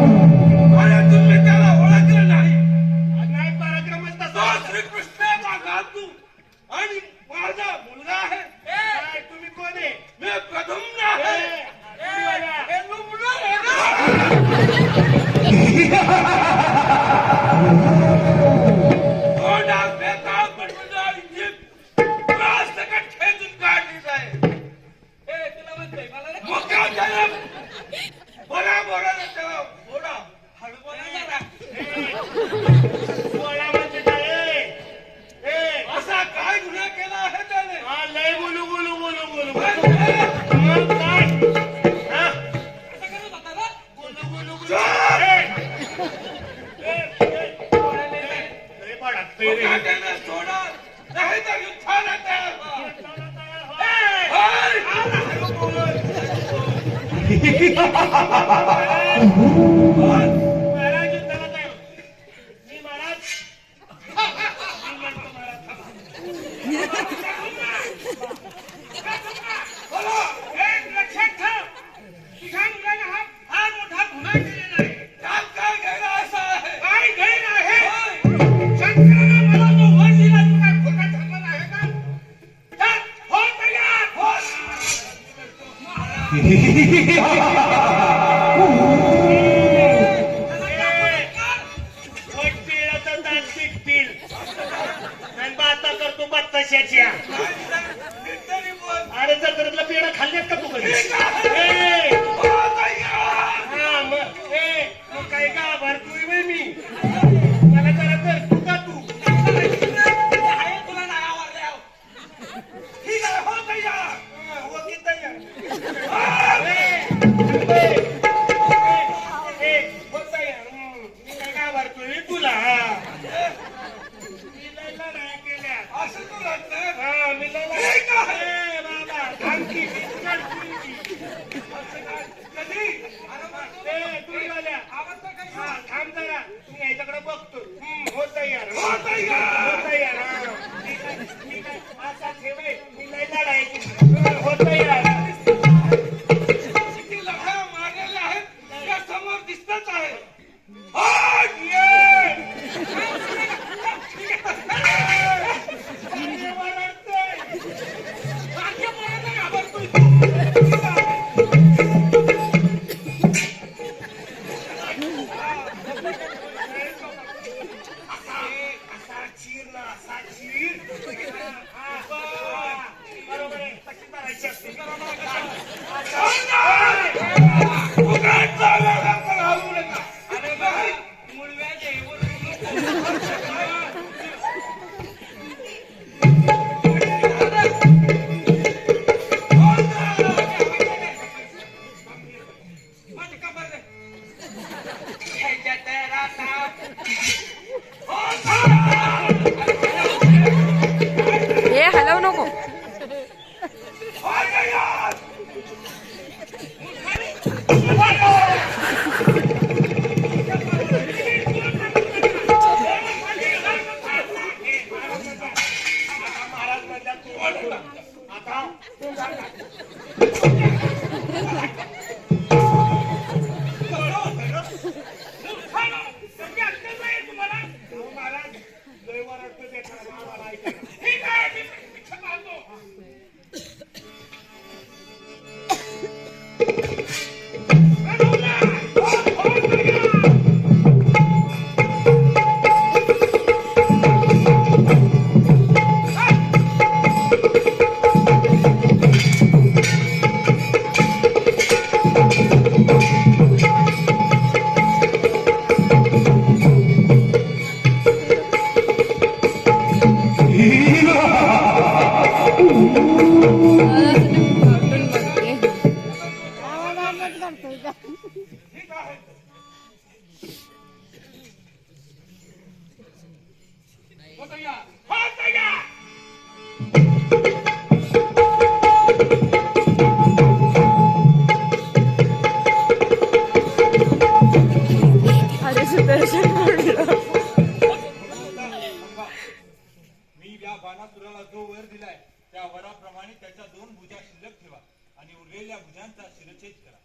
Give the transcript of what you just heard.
तुम्ही त्याला ओळखलं नाही. नाही पराक्रमच तसा श्रीकृष्णाचा नातू आणि माझा मुलगा आहे. तुम्ही कोण आहे? मी प्रद्युम्न आहे. अरे जत्रेतला पेढा खाल्ल्यात का तू कधी? काय का भरतोय मी मला जरा कर तू का तू तुला नाही आवडल्या ठीक आहे हो तयार हो की तयार हो तयार मी काय का भरतोय तुला मी लयला नाही केल्या असं तू वाटतं हा मी लयला बाबा थांबकी कधी तू झाल्या थांब जरा मी याच्याकडे बघतो हो तयार हो तयार ठीक आहे असा ठेवे मी लय लढायची हो तयार किती लढा मारलेले आहेत त्या समोर दिसतच आहे तुम्हाला जो वर दिलाय त्या वराप्रमाणे त्याच्या 2 भुजा शिल्लक ठेवा आणि उरलेल्या भुजांचा शिरच्छेद करा.